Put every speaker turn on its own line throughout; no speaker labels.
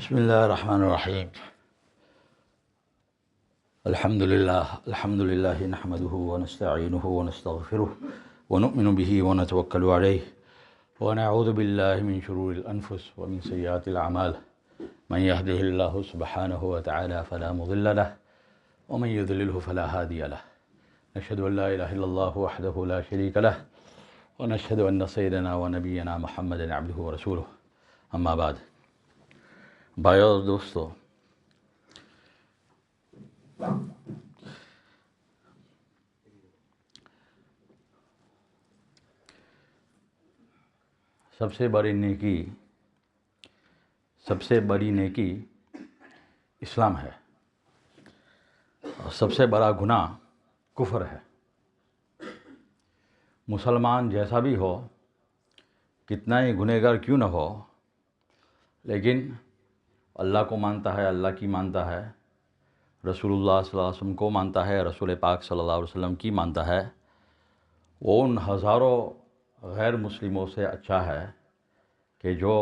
بسم اللہ الرحمن الرحیم الحمد للہ نحمده ونستعینه ونستغفره ونؤمن به ونتوکل علیہ ونعوذ باللہ من شرور الانفس ومن سیئات الاعمال من يهده الله سبحانه وتعالى فلا مضل له ومن يضلله فلا هادي له نشهد ان لا اله الا الله وحده لا شريك له ونشهد ان سيدنا ونبينا محمد عبده ورسوله اما بعد. بھائیو اور دوستو، سب سے بڑی نیکی اسلام ہے اور سب سے بڑا گناہ کفر ہے. مسلمان جیسا بھی ہو، کتنا ہی گنہگار کیوں نہ ہو، لیکن اللہ کو مانتا ہے، اللہ کی مانتا ہے، رسول اللہ صلی اللہ علیہ وسلم کو مانتا ہے، رسول پاک صلی اللہ علیہ وسلم کی مانتا ہے، وہ ان ہزاروں غیر مسلموں سے اچھا ہے کہ جو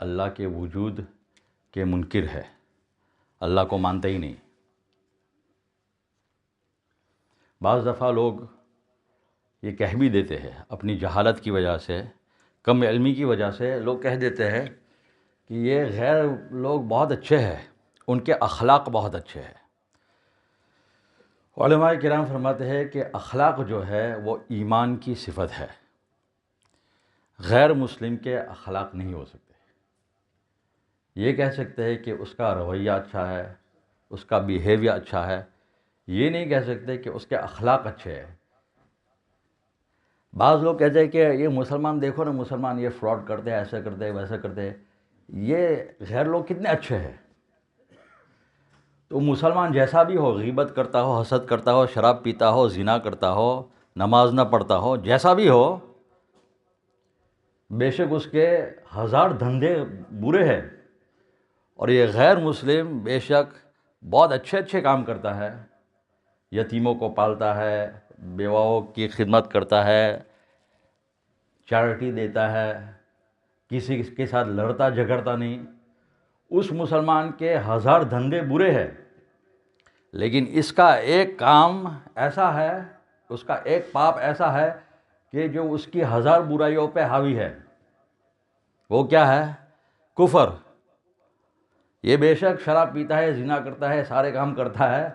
اللہ کے وجود کے منکر ہے، اللہ کو مانتے ہی نہیں. بعض دفعہ لوگ یہ کہہ بھی دیتے ہیں، اپنی جہالت کی وجہ سے، کم علمی کی وجہ سے لوگ کہہ دیتے ہیں کہ یہ غیر لوگ بہت اچھے ہیں، ان کے اخلاق بہت اچھے ہیں. علماء کرام فرماتے ہیں کہ اخلاق جو ہے وہ ایمان کی صفت ہے، غیر مسلم کے اخلاق نہیں ہو سکتے. یہ کہہ سکتے ہیں کہ اس کا رویہ اچھا ہے، اس کا بیہیویئر اچھا ہے، یہ نہیں کہہ سکتے کہ اس کے اخلاق اچھے ہیں. بعض لوگ کہتے ہیں کہ یہ مسلمان دیکھو نا، مسلمان یہ فراڈ کرتے ہیں، ایسا کرتے ہیں، ویسا کرتے ہیں، یہ غیر لوگ کتنے اچھے ہیں. تو مسلمان جیسا بھی ہو، غیبت کرتا ہو، حسد کرتا ہو، شراب پیتا ہو، زنا کرتا ہو، نماز نہ پڑھتا ہو، جیسا بھی ہو، بے شک اس کے ہزار دھندے برے ہیں. اور یہ غیر مسلم بے شک بہت اچھے کام کرتا ہے، یتیموں کو پالتا ہے، بیواؤں کی خدمت کرتا ہے، چیریٹی دیتا ہے، کسی کے ساتھ لڑتا جھگڑتا نہیں. اس مسلمان کے ہزار دھندے برے ہیں، لیکن اس کا ایک کام ایسا ہے، اس کا ایک پاپ ایسا ہے کہ جو اس کی ہزار برائیوں پہ حاوی ہے. وہ کیا ہے؟ کفر. یہ بے شک شراب پیتا ہے، زنا کرتا ہے، سارے کام کرتا ہے،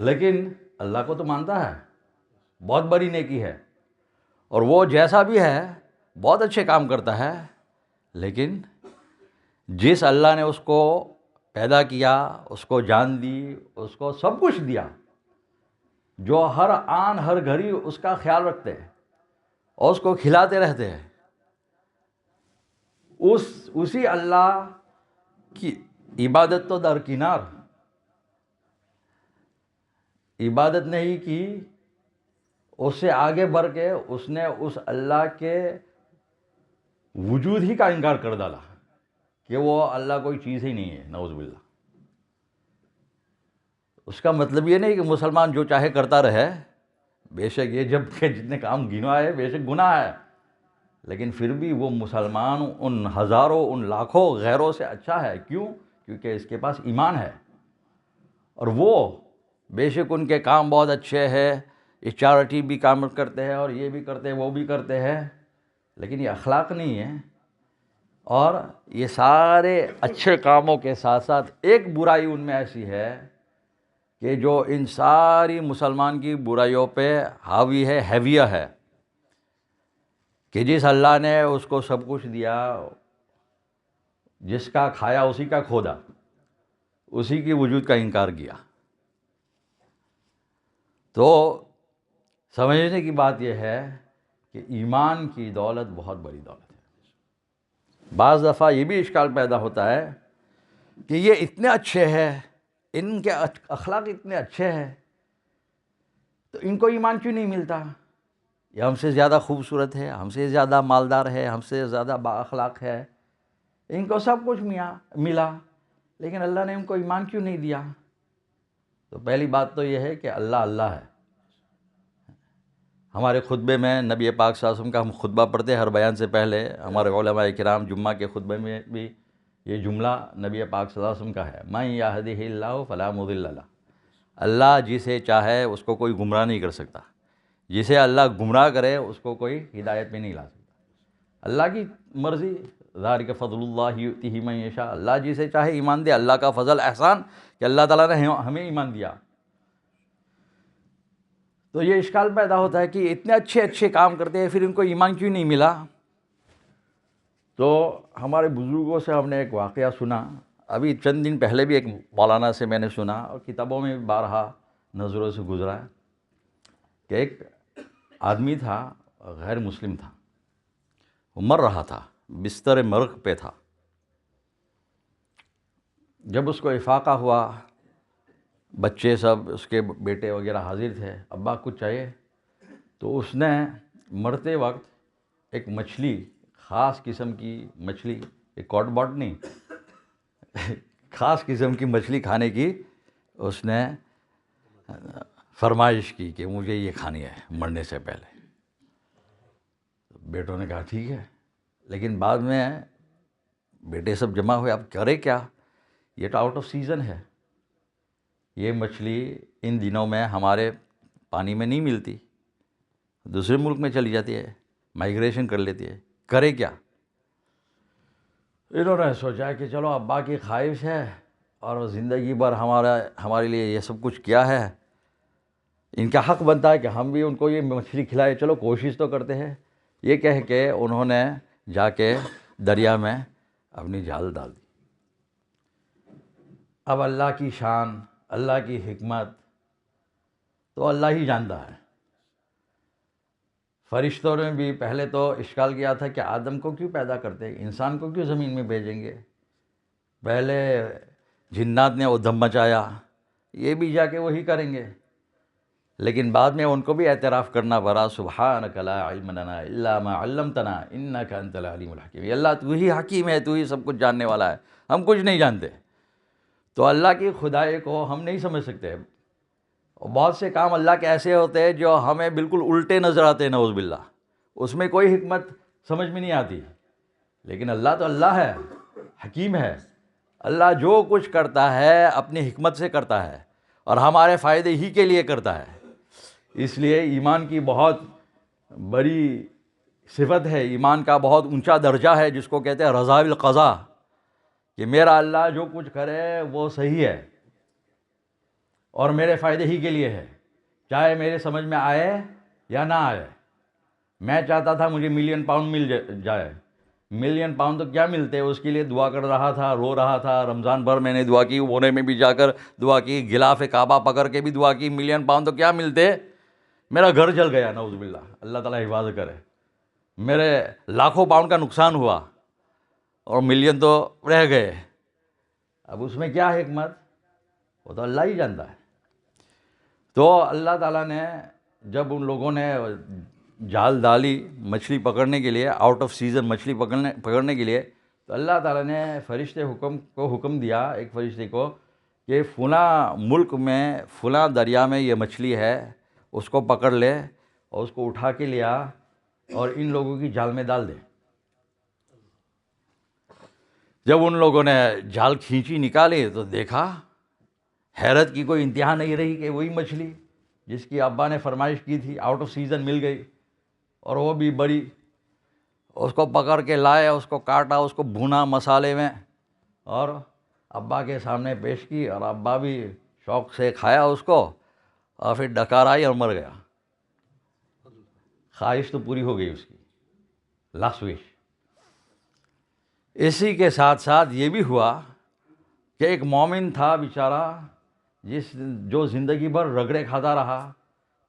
لیکن اللہ کو تو مانتا ہے، بہت بڑی نیکی ہے. اور وہ جیسا بھی ہے بہت اچھے کام کرتا ہے، لیکن جس اللہ نے اس کو پیدا کیا، اس کو جان دی، اس کو سب کچھ دیا، جو ہر آن ہر گھڑی اس کا خیال رکھتے ہیں اور اس کو کھلاتے رہتے ہیں، اسی اللہ کی عبادت تو درکنار، عبادت نہیں کی، اس سے آگے بڑھ کے اس نے اس اللہ کے وجود ہی کا انکار کر ڈالا کہ وہ اللہ کوئی چیز ہی نہیں ہے. نعوذ باللہ. اس کا مطلب یہ نہیں کہ مسلمان جو چاہے کرتا رہے، بے شک یہ جب کہ جتنے کام گناہ ہے بے شک گناہ ہے، لیکن پھر بھی وہ مسلمان ان ہزاروں، ان لاکھوں غیروں سے اچھا ہے. کیوں؟ کیونکہ اس کے پاس ایمان ہے. اور وہ بے شک ان کے کام بہت اچھے ہیں، یہ چیریٹی بھی کام کرتے ہیں اور یہ بھی کرتے ہیں، وہ بھی کرتے ہیں، لیکن یہ اخلاق نہیں ہے. اور یہ سارے اچھے کاموں کے ساتھ ساتھ ایک برائی ان میں ایسی ہے کہ جو ان ساری مسلمان کی برائیوں پہ حاوی ہے، ہیویہ ہے، کہ جس اللہ نے اس کو سب کچھ دیا، جس کا کھایا اسی کا کھودا، اسی کی وجود کا انکار کیا. تو سمجھنے کی بات یہ ہے کہ ایمان کی دولت بہت بڑی دولت ہے. بعض دفعہ یہ بھی اشکال پیدا ہوتا ہے کہ یہ اتنے اچھے ہیں، ان کے اخلاق اتنے اچھے ہیں، تو ان کو ایمان کیوں نہیں ملتا؟ یہ ہم سے زیادہ خوبصورت ہے، ہم سے زیادہ مالدار ہے، ہم سے زیادہ با اخلاق ہے، ان کو سب کچھ ملا، لیکن اللہ نے ان کو ایمان کیوں نہیں دیا؟ تو پہلی بات تو یہ ہے کہ اللہ ہے. ہمارے خطبے میں نبی پاک صلی اللہ علیہ وسلم کا ہم خطبہ پڑھتے ہیں ہر بیان سے پہلے، ہمارے علماء کرام جمعہ کے خطبے میں بھی یہ جملہ نبی پاک صلی اللہ علیہ وسلم کا ہے، من یہدہ اللہ فلا مضل لہ، اللہ جسے چاہے اس کو کوئی گمراہ نہیں کر سکتا، جسے اللہ گمراہ کرے اس کو کوئی ہدایت میں نہیں لا سکتا۔ اللہ کی مرضی، ذالک فضل اللہ یؤتیہ من یشاء، اللہ جسے چاہے ایمان دے، اللہ کا فضل احسان کہ اللہ تعالیٰ نے ہمیں ایمان دیا۔ تو یہ اشکال پیدا ہوتا ہے کہ اتنے اچھے اچھے کام کرتے ہیں پھر ان کو ایمان کیوں نہیں ملا؟ تو ہمارے بزرگوں سے ہم نے ایک واقعہ سنا، ابھی چند دن پہلے بھی ایک مولانا سے میں نے سنا اور کتابوں میں بھی بارہا نظروں سے گزرا کہ ایک آدمی تھا، غیر مسلم تھا، وہ مر رہا تھا، بستر مرگ پہ تھا۔ جب اس کو افاقہ ہوا، بچے سب اس کے بیٹے وغیرہ حاضر تھے، ابا کچھ چاہیے؟ تو اس نے مرتے وقت ایک مچھلی، خاص قسم کی مچھلی، ایک کاٹ باٹ نہیں، خاص قسم کی مچھلی کھانے کی اس نے فرمائش کی کہ مجھے یہ کھانی ہے مرنے سے پہلے۔ بیٹوں نے کہا ٹھیک ہے، لیکن بعد میں بیٹے سب جمع ہوئے، اب کرے کیا؟ یہ تو آؤٹ آف سیزن ہے، یہ مچھلی ان دنوں میں ہمارے پانی میں نہیں ملتی، دوسرے ملک میں چلی جاتی ہے، مائیگریشن کر لیتی ہے، کرے کیا؟ انہوں نے سوچا کہ چلو ابا کی خواہش ہے اور زندگی بھر ہمارے لیے یہ سب کچھ کیا ہے، ان کا حق بنتا ہے کہ ہم بھی ان کو یہ مچھلی کھلائے، چلو کوشش تو کرتے ہیں۔ یہ کہہ کے انہوں نے جا کے دریا میں اپنی جال ڈال دی۔ اب اللہ کی شان، اللہ کی حکمت تو اللہ ہی جانتا ہے۔ فرشتوں نے بھی پہلے تو اشکال کیا تھا کہ آدم کو کیوں پیدا کرتے ہیں، انسان کو کیوں زمین میں بھیجیں گے؟ پہلے جنات نے ادھم مچایا، یہ بھی جا کے وہی کریں گے، لیکن بعد میں ان کو بھی اعتراف کرنا پڑا، سبحانک لا علم لنا الا ما علمتنا انک انت العلیم الحکیم، اللہ تو ہی حکیم ہے، تو ہی سب کچھ جاننے والا ہے، ہم کچھ نہیں جانتے۔ تو اللہ کی خدائی کو ہم نہیں سمجھ سکتے، اور بہت سے کام اللہ کے ایسے ہوتے ہیں جو ہمیں بالکل الٹے نظر آتے ہیں، نعوذ باللہ، اس میں کوئی حکمت سمجھ میں نہیں آتی، لیکن اللہ تو اللہ ہے، حکیم ہے، اللہ جو کچھ کرتا ہے اپنی حکمت سے کرتا ہے اور ہمارے فائدے ہی کے لیے کرتا ہے۔ اس لیے ایمان کی بہت بڑی صفت ہے، ایمان کا بہت اونچا درجہ ہے جس کو کہتے ہیں رضا بالقضاء، کہ میرا اللہ جو کچھ کرے وہ صحیح ہے اور میرے فائدے ہی کے لیے ہے، چاہے میرے سمجھ میں آئے یا نہ آئے۔ میں چاہتا تھا مجھے ملین پاؤنڈ مل جائے، ملین پاؤنڈ تو کیا ملتے، اس کے لیے دعا کر رہا تھا، رو رہا تھا، رمضان بھر میں نے دعا کی، ہونے میں بھی جا کر دعا کی، غلاف کعبہ پکڑ کے بھی دعا کی، ملین پاؤنڈ تو کیا ملتے، میرا گھر جل گیا، نعوذ باللہ، اللہ تعالیٰ حفاظت کرے، میرے لاکھوں پاؤنڈ کا نقصان ہوا اور ملین تو رہ گئے۔ اب اس میں کیا حکمت، وہ تو اللہ ہی جانتا ہے۔ تو اللہ تعالیٰ نے جب ان لوگوں نے جال ڈالی مچھلی پکڑنے کے لیے، آؤٹ آف سیزن مچھلی پکڑنے کے لیے، تو اللہ تعالیٰ نے فرشتے کو حکم دیا، ایک فرشتے کو، کہ فلاں ملک میں فلاں دریا میں یہ مچھلی ہے، اس کو پکڑ لے اور اس کو اٹھا کے لیا اور ان لوگوں کی جال میں ڈال دے۔ جب ان لوگوں نے جال کھینچی، نکالی، تو دیکھا، حیرت کی کوئی انتہا نہیں رہی کہ وہی مچھلی جس کی ابا نے فرمائش کی تھی آؤٹ آف سیزن مل گئی، اور وہ بھی بڑی۔ اس کو پکڑ کے لائے، اس کو کاٹا، اس کو بھونا مسالے میں اور ابا کے سامنے پیش کی، اور ابا بھی شوق سے کھایا اس کو، اور پھر ڈکار آئی اور مر گیا۔ خواہش تو پوری ہو گئی اس کی، لاسٹ وش۔ اسی کے ساتھ ساتھ یہ بھی ہوا کہ ایک مومن تھا بیچارہ، جو زندگی بھر رگڑے کھاتا رہا،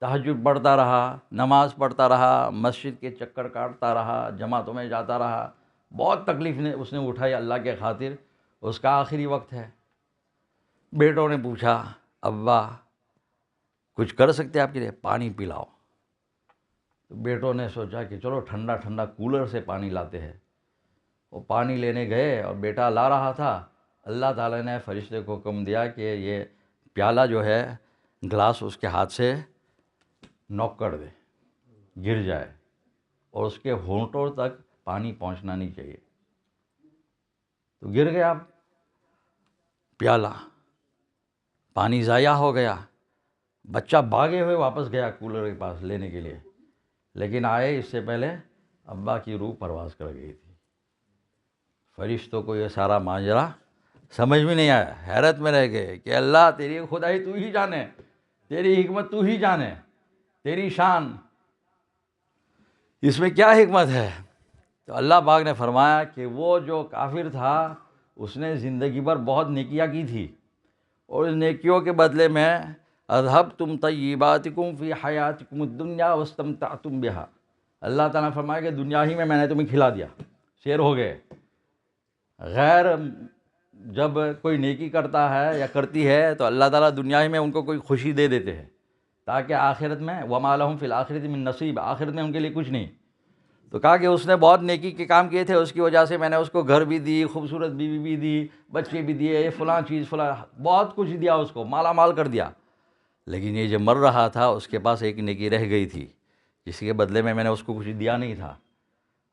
تہجد پڑھتا رہا، نماز پڑھتا رہا، مسجد کے چکر کاٹتا رہا، جماعتوں میں جاتا رہا، بہت تکلیف اس نے اٹھائی اللہ کے خاطر، اس کا آخری وقت ہے۔ بیٹوں نے پوچھا، ابا کچھ کر سکتے آپ کے لیے، پانی پلاؤ۔ تو بیٹوں نے سوچا کہ چلو ٹھنڈا ٹھنڈا کولر سے پانی لاتے ہیں۔ وہ پانی لینے گئے اور بیٹا لا رہا تھا، اللہ تعالیٰ نے فرشتے کو حکم دیا کہ یہ پیالہ جو ہے، گلاس اس کے ہاتھ سے نوک کر دے، گر جائے، اور اس کے ہونٹوں تک پانی پہنچنا نہیں چاہیے۔ تو گر گیا پیالہ، پانی ضائع ہو گیا، بچہ بھاگے ہوئے واپس گیا کولر کے پاس لینے کے لیے، لیکن آئے اس سے پہلے ابا کی روح پرواز کر گئی تھی۔ فرشتوں کو یہ سارا ماجرا سمجھ میں نہیں آیا، حیرت میں رہ گئے کہ اللہ تیری خدائی تو ہی جانے، تیری حکمت تو ہی جانے، تیری شان، اس میں کیا حکمت ہے؟ تو اللہ پاک نے فرمایا کہ وہ جو کافر تھا اس نے زندگی بھر بہت نیکیاں کی تھی، اور اس نیکیوں کے بدلے میں اذھبتم طیباتکم فی حیاتکم الدنیا واستمتعتم بہا، اللہ تعالیٰ نے فرمایا کہ دنیا ہی میں نے تمہیں کھلا دیا، شیر ہو گئے۔ غیر جب کوئی نیکی کرتا ہے یا کرتی ہے تو اللہ تعالیٰ دنیا ہی میں ان کو کوئی خوشی دے دیتے ہیں، تاکہ آخرت میں وما لہم فی الآخرۃ من نصیب، آخرت میں ان کے لیے کچھ نہیں۔ تو کہا کہ اس نے بہت نیکی کے کام کیے تھے، اس کی وجہ سے میں نے اس کو گھر بھی دی، خوبصورت بیوی بھی دی، بچے بھی دیے، فلاں چیز فلاں، بہت کچھ دیا، اس کو مالا مال کر دیا۔ لیکن یہ جو مر رہا تھا اس کے پاس ایک نیکی رہ گئی تھی، جس کے بدلے میں نے اس کو کچھ دیا نہیں تھا۔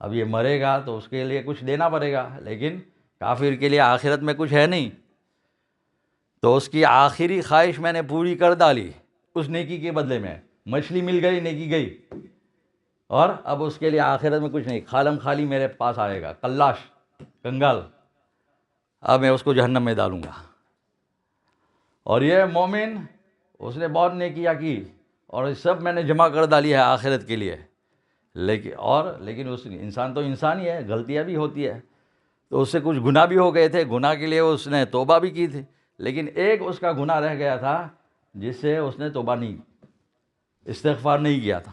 اب یہ مرے گا تو اس کے لیے کچھ دینا پڑے گا، لیکن کافر کے لیے آخرت میں کچھ ہے نہیں۔ تو اس کی آخری خواہش میں نے پوری کر ڈالی اس نیکی کے بدلے میں، مچھلی مل گئی، نیکی گئی، اور اب اس کے لیے آخرت میں کچھ نہیں، خالم خالی میرے پاس آئے گا، کلاش، کنگال، اب میں اس کو جہنم میں ڈالوں گا۔ اور یہ مومن، اس نے بہت نیکیاں کی اور سب میں نے جمع کر ڈالی ہے آخرت کے لیے، لیکن اس انسان تو انسان ہی ہے، غلطیاں بھی ہوتی ہے، تو اس سے کچھ گناہ بھی ہو گئے تھے، گناہ کے لیے اس نے توبہ بھی کی تھی، لیکن ایک اس کا گناہ رہ گیا تھا جس سے اس نے توبہ نہیں، استغفار نہیں کیا تھا،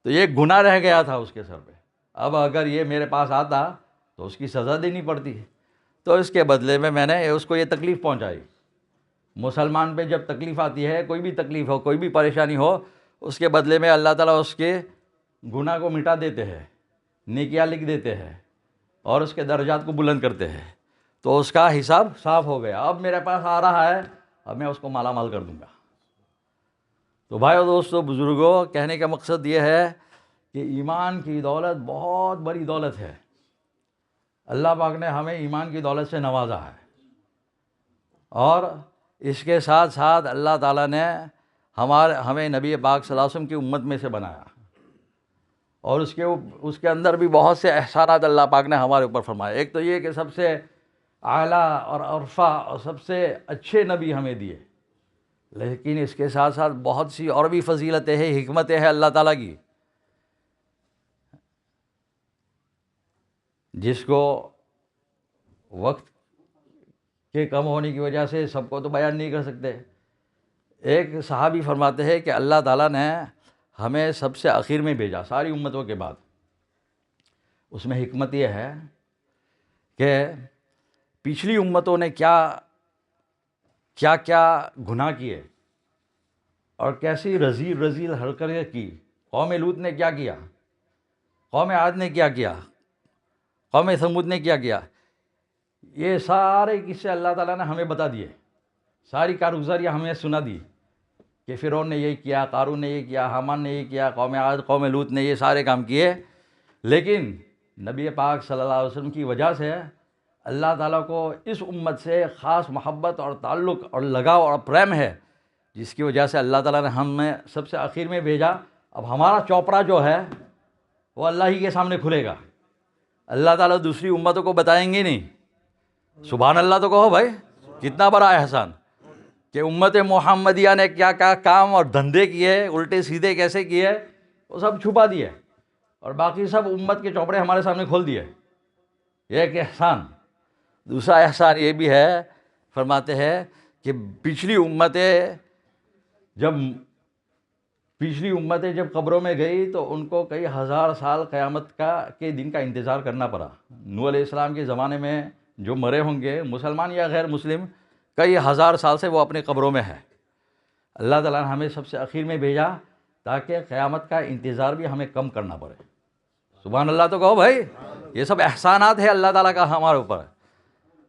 تو یہ گناہ رہ گیا تھا اس کے سر پہ۔ اب اگر یہ میرے پاس آتا تو اس کی سزا دینی پڑتی ہے، تو اس کے بدلے میں نے اس کو یہ تکلیف پہنچائی۔ مسلمان پہ جب تکلیف آتی ہے، کوئی بھی تکلیف ہو، کوئی بھی پریشانی ہو، اس کے بدلے میں اللہ تعالیٰ اس کے گناہ کو مٹا دیتے ہیں، نیکیاں لکھ دیتے ہیں اور اس کے درجات کو بلند کرتے ہیں، تو اس کا حساب صاف ہو گیا۔ اب میرے پاس آ رہا ہے، اب میں اس کو مالا مال کر دوں گا۔ تو بھائیو دوستو بزرگوں، کہنے کا مقصد یہ ہے کہ ایمان کی دولت بہت بڑی دولت ہے۔ اللہ پاک نے ہمیں ایمان کی دولت سے نوازا ہے، اور اس کے ساتھ ساتھ اللہ تعالیٰ نے ہمیں نبی پاک صلی اللہ علیہ وسلم کی امت میں سے بنایا، اور اس کے اندر بھی بہت سے احسانات اللہ پاک نے ہمارے اوپر فرمائے۔ ایک تو یہ کہ سب سے اعلیٰ اور عرفہ اور سب سے اچھے نبی ہمیں دیے، لیکن اس کے ساتھ ساتھ بہت سی اور بھی فضیلتیں ہیں، حکمتیں ہیں اللہ تعالیٰ کی، جس کو وقت کے کم ہونے کی وجہ سے سب کو تو بیان نہیں کر سکتے۔ ایک صحابی فرماتے ہیں کہ اللہ تعالیٰ نے ہمیں سب سے آخر میں بھیجا ساری امتوں کے بعد۔ اس میں حکمت یہ ہے کہ پچھلی امتوں نے کیا کیا گناہ کیے اور کیسی رذیل حرکتیں کی۔ قوم لوط نے کیا کیا، قوم عاد نے کیا کیا، قوم ثمود نے کیا کیا، یہ سارے قصے اللہ تعالیٰ نے ہمیں بتا دیے، ساری کارگزاریاں ہمیں سنا دی کہ فرعون نے یہ کیا، قارون نے یہ کیا، حامان نے یہ کیا، قوم عاد قوم لوط نے یہ سارے کام کیے۔ لیکن نبی پاک صلی اللہ علیہ وسلم کی وجہ سے اللہ تعالیٰ کو اس امت سے خاص محبت اور تعلق اور لگاؤ اور پریم ہے، جس کی وجہ سے اللہ تعالیٰ نے ہمیں سب سے آخر میں بھیجا۔ اب ہمارا چوپڑا جو ہے وہ اللہ ہی کے سامنے کھلے گا، اللہ تعالیٰ دوسری امتوں کو بتائیں گے نہیں۔ سبحان اللہ تو کہو بھائی، کتنا بڑا احسان کہ امت محمدیہ نے کیا کیا کام اور دھندے کیے، الٹے سیدھے کیسے کیے، وہ سب چھپا دیے، اور باقی سب امت کے چوپڑے ہمارے سامنے کھول دیے۔ یہ ایک احسان۔ دوسرا احسان یہ بھی ہے، فرماتے ہیں کہ پچھلی امتیں جب قبروں میں گئی تو ان کو کئی ہزار سال قیامت کے دن کا انتظار کرنا پڑا۔ نوح علیہ السلام کے زمانے میں جو مرے ہوں گے، مسلمان یا غیر مسلم، کئی ہزار سال سے وہ اپنے قبروں میں ہے۔ اللہ تعالیٰ نے ہمیں سب سے آخر میں بھیجا تاکہ قیامت کا انتظار بھی ہمیں کم کرنا پڑے۔ سبحان اللہ تو کہو بھائی، یہ سب احسانات ہیں اللہ تعالیٰ کا ہمارے اوپر۔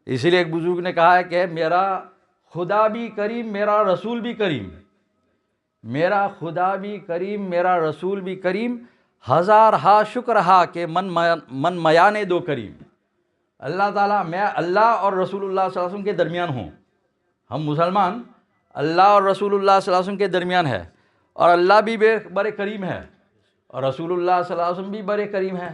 اسی لیے ایک بزرگ نے کہا ہے کہ میرا خدا بھی کریم، میرا رسول بھی کریم، میرا خدا بھی کریم، میرا رسول بھی کریم، ہزار ہا شکر ہا کہ من میانے دو کریم۔ اللہ تعالیٰ، میں اللہ اور رسول اللہ صلی اللہ علیہ وسلم کے درمیان ہوں. ہم مسلمان اللہ اور رسول اللہ صلی اللہ علیہ وسلم کے درمیان ہے، اور اللہ بھی بڑے کریم ہے، اور رسول اللہ صلی اللہ علیہ وسلم بھی بڑے کریم ہے.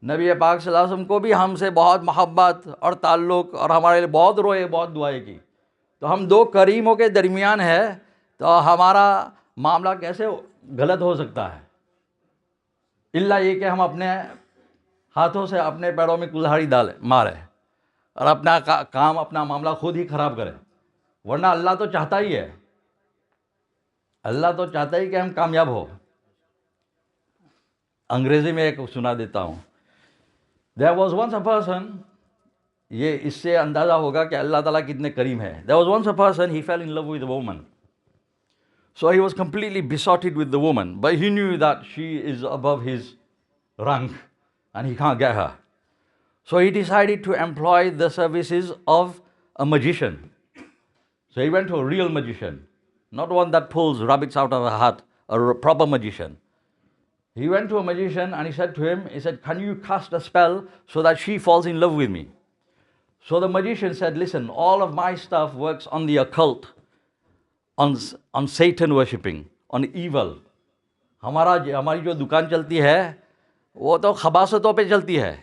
نبی پاک صلی اللہ علیہ وسلم کو بھی ہم سے بہت محبت اور تعلق، اور ہمارے لیے بہت روئے، بہت دعائیں کی. تو ہم دو کریموں کے درمیان ہے، تو ہمارا معاملہ کیسے غلط ہو سکتا ہے؟ الا یہ کہ ہم اپنے ہاتھوں سے اپنے پیروں میں کلہاڑی مارے اور اپنا کام، اپنا معاملہ خود ہی خراب کرے. ورنہ اللہ تو چاہتا ہی ہے، اللہ تو چاہتا ہی کہ ہم کامیاب ہو. انگریزی میں ایک سنا دیتا ہوں. There was once a person، یہ اس سے اندازہ ہوگا کہ اللہ تعالیٰ کتنے کریم ہے. There was once a person, he fell in love with a woman. So he was completely besotted with the woman, but he knew that she is above his rank and he can't get her. So he decided to employ the services of a magician. So he went to a real magician, not one that pulls rabbits out of a hat, a proper magician. He went to a magician and he said to him, he said, "Can you cast a spell so that she falls in love with me?" So the magician said, "Listen, all of my stuff works on the occult, on Satan worshipping, on evil. ہماری جو دکان چلتی ہے وہ تو خباثتوں پہ چلتی ہے.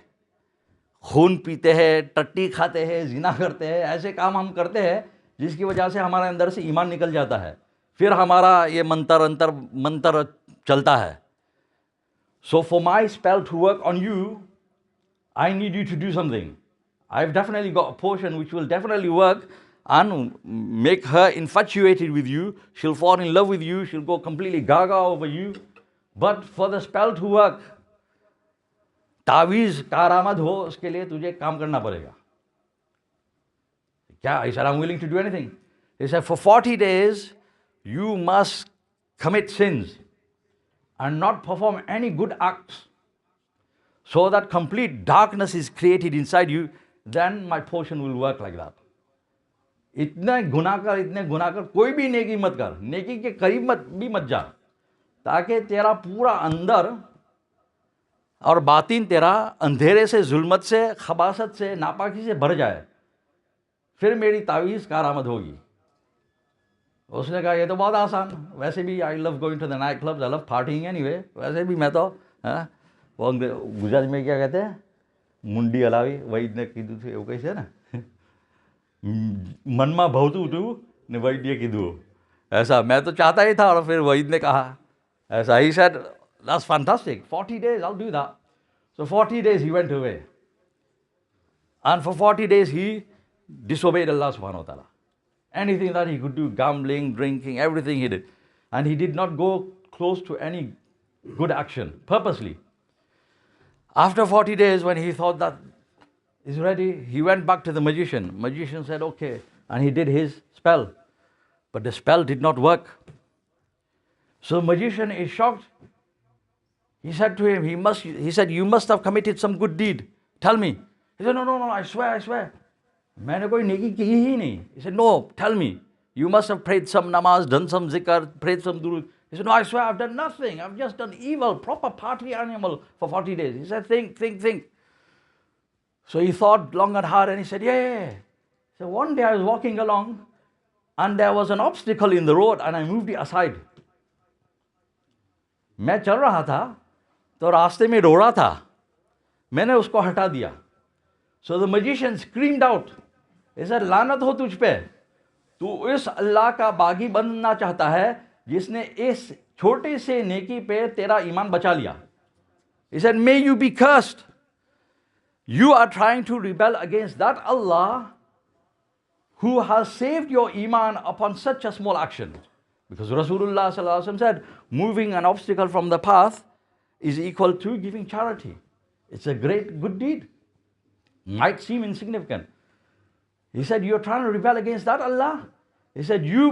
خون پیتے ہیں، ٹٹی کھاتے ہیں، زنا کرتے ہیں، ایسے کام ہم کرتے ہیں جس کی وجہ سے ہمارے اندر سے ایمان نکل جاتا ہے. پھر ہمارا یہ منتر چلتا ہے. So for my spell to work on you, I need you to do something. I've definitely got a potion which will definitely work and make her infatuated with you. She'll fall in love with you. She'll go completely gaga over you. But for the spell to work, تعویذ کارآمد ہو، اس کے لیے تجھے کام کرنا پڑے گا. کیا؟ He said, "I'm willing to do anything." He said, "For 40 days, you must commit sins and not perform any good acts, so that complete darkness is created inside you. Then my potion will work like that." اتنے گناہ کر کوئی بھی نیکی مت کر، نیکی کے قریب بھی مت جا، تاکہ تیرا پورا اندر اور باطن تیرا اندھیرے سے، ظلمت سے، خباثت سے، ناپاکی سے بھر جائے، پھر میری تعویذ کارآمد ہوگی. اس نے کہا یہ تو بہت آسان، ویسے بھی I love going to the night clubs, I love partying anyway, ویسے بھی میں تو وہ گجرات میں کیا کہتے ہیں، منڈی ہلاوی، ویدને કીધું છે એવું કહે છે ને، મનમાં ભાવતું હતું ને વૈદ્યે કીધું. ایسا میں تو چاہتا ہی تھا، اور پھر وحید نے کہا ایسا. He said, "That's fantastic. 40 days, I'll do that." So 40 days he went away. And for 40 days he disobeyed Allah subhanahu wa ta'ala. Anything that he could do, gambling, drinking, everything he did. And he did not go close to any good action, purposely. After 40 days, when he thought that is ready, he went back to the magician. Magician said, "Okay." And he did his spell. But the spell did not work. So the magician is shocked. He said to him, he said, "You must have committed some good deed. Tell me." He said, No, I swear. میں نے کوئی نیکی کی ہی نہیں. He said, "No, tell me. You must have prayed some namaz, done some zikr, prayed some durud." He said, "No, I swear I've done nothing. I've just done evil, proper party animal for 40 days. He said, Think. So he thought long and hard, and he said, Yeah. So one day I was walking along, and there was an obstacle in the road, and I moved it aside. میں چل رہا تھا تو راستے میں روڑا تھا، میں نے اس کو ہٹا دیا. So the magician screamed out. He said, "لعنت ہو تجھ پہ، تو اس اللہ کا باغی بننا چاہتا ہے جس نے اس چھوٹے سے نیکی پہ تیرا ایمان بچا لیا." He said, "May you be cursed. You are trying to rebel against that Allah who has saved your iman upon such a small action." Because Rasulullah sallallahu alaihi wasallam said, moving an obstacle from the path is equal to giving charity. It's a great good deed. Might seem insignificant. He said, "You're trying to rebel against that Allah?" He said, "You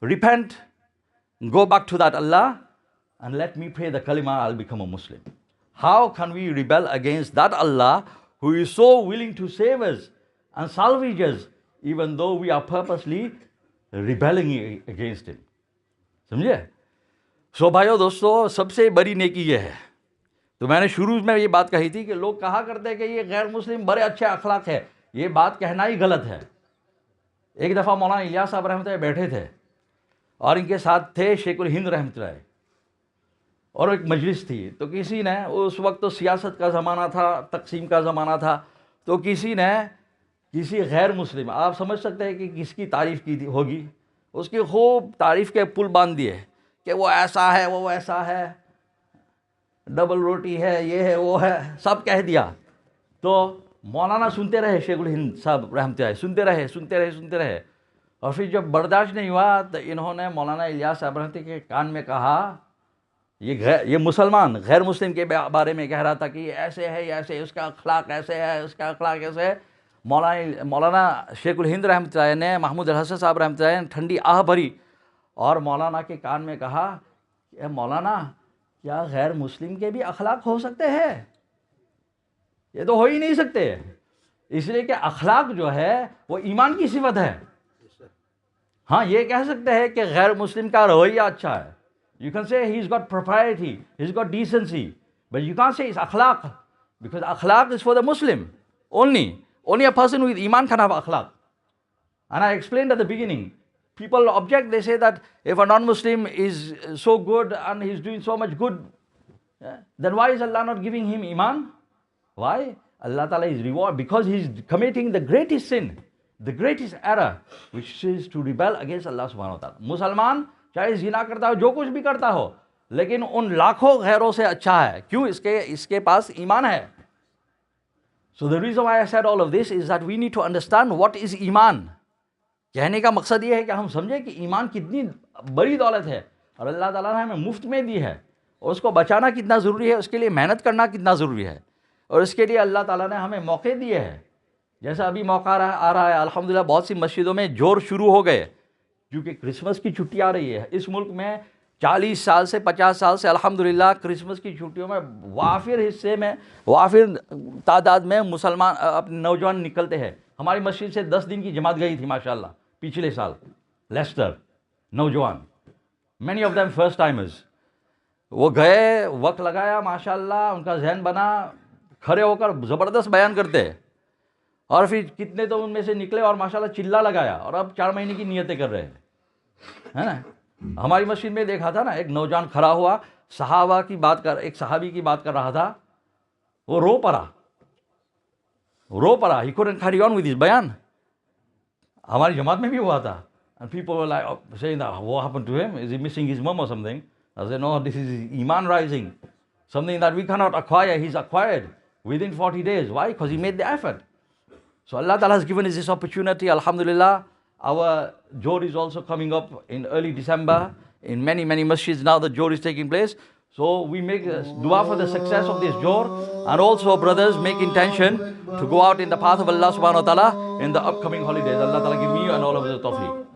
repent, go back to that Allah, and let me pray the kalima, I'll become a Muslim." How can we rebel against that Allah who is so willing to save us and salvage us, even though we are purposely rebelling against him? سمجھے؟ سو بھائیو دوستو، سب سے بڑی نیکی یہ ہے. تو میں نے شروع میں یہ بات کہی تھی کہ لوگ کہا کرتے ہیں کہ یہ غیر مسلم بڑے اچھے اخلاق ہے. یہ بات کہنا ہی غلط ہے. ایک دفعہ مولانا الیاس صاحب رحمۃ اللہ بیٹھے تھے اور ان کے ساتھ تھے شیخ الہند رحمۃ اللہ, اور ایک مجلس تھی. تو کسی نے, اس وقت تو سیاست کا زمانہ تھا, تقسیم کا زمانہ تھا, تو کسی نے کسی غیر مسلم, آپ سمجھ سکتے ہیں کہ کس کی تعریف کی ہوگی, اس کی خوب تعریف کے پل باندھ دیے کہ وہ ایسا ہے, وہ ایسا ہے, ڈبل روٹی ہے, یہ ہے, وہ ہے, سب کہہ دیا. تو مولانا سنتے رہے, شیخ الہند صاحب رحمۃ اللہ سنتے رہے. اور پھر جب برداشت نہیں ہوا تو انہوں نے مولانا الیاس صاحب رحمۃ اللہ کے کان میں کہا, یہ مسلمان غیر مسلم کے بارے میں کہہ رہا تھا کہ یہ ایسے ہے, یہ ایسے, اس کا اخلاق ایسے ہے, اس کا اخلاق ایسے ہے. مولانا شیخ الہند رحمۃ اللہ نے, محمود الحسن صاحب رحمۃ اللہ نے ٹھنڈی آہ بھری اور مولانا کے کان میں کہا کہ مولانا کیا غیر مسلم کے بھی اخلاق ہو سکتے ہیں؟ یہ تو ہو ہی نہیں سکتے, اس لیے کہ اخلاق جو ہے وہ ایمان کی صفت ہے. ہاں یہ کہہ سکتے ہیں کہ غیر مسلم کا رویہ اچھا ہے. You can say he's got propriety, he's got decency, but you can't say it's akhlaq, because akhlaq is for the Muslim only. Only a person with iman can have akhlaq. And I explained at the beginning, people object, they say that if a non-Muslim is so good and he's doing so much good, then why is Allah not giving him iman? Why? Allah Ta'ala is reward because he's committing the greatest sin, the greatest error, which is to rebel against Allah subhanahu wa ta'ala. مسلمان چاہے زنا کرتا ہو, جو کچھ بھی کرتا ہو, لیکن ان لاکھوں غیروں سے اچھا ہے. کیوں؟ اس کے پاس ایمان ہے. So the reason why I said all of this is that we need to understand what is ایمان. کہنے کا مقصد یہ ہے کہ ہم سمجھیں کہ ایمان کتنی بڑی دولت ہے اور اللہ تعالیٰ نے ہمیں مفت میں دی ہے, اور اس کو بچانا کتنا ضروری ہے, اس کے لیے محنت کرنا کتنا ضروری ہے, اور اس کے لیے اللہ تعالیٰ نے ہمیں موقع دیے ہیں. جیسا ابھی موقع آ رہا ہے, الحمدللہ بہت سی مسجدوں میں جور شروع ہو گئے کیونکہ کرسمس کی چھٹی آ رہی ہے. اس ملک میں 40 سال سے 50 سال سے الحمدللہ کرسمس کی چھٹیوں میں وافر حصے میں, وافر تعداد میں مسلمان اپنے نوجوان نکلتے ہیں. ہماری مسجد سے 10 دن کی جماعت گئی تھی ماشاءاللہ پچھلے سال, لیسٹر, نوجوان, many of them first timers. وہ گئے, وقت لگایا, ماشاءاللہ ان کا ذہن بنا, کھڑے ہو کر زبردست بیان کرتے, اور پھر کتنے تو ان میں سے نکلے اور ماشاءاللہ چلا لگایا, اور اب 4 مہینے کی نیتیں کر رہے ہیں, ہے نا. ہماری مسجد میں دیکھا تھا نا, ایک نوجوان کھڑا ہوا, صحابہ کی بات کر, ایک صحابی کی بات کر رہا تھا, وہ رو پڑا, he couldn't carry on with his بیان. ہماری جماعت میں بھی ہوا تھا, and people were like saying that what happened to him, is he missing his mom or something? I said no, this is iman rising, something that we cannot acquire, he's acquired within 40 days. Why? Because he made the effort. So Allah Ta'ala has given us this opportunity, alhamdulillah. Our Jor is also coming up in early December. In many masjids now the Jor is taking place. So we make dua for the success of this Jor, and also brothers make intention to go out in the path of Allah subhanahu wa ta'ala in the upcoming holidays. Allah Ta'ala give me and all of us the tawfiq.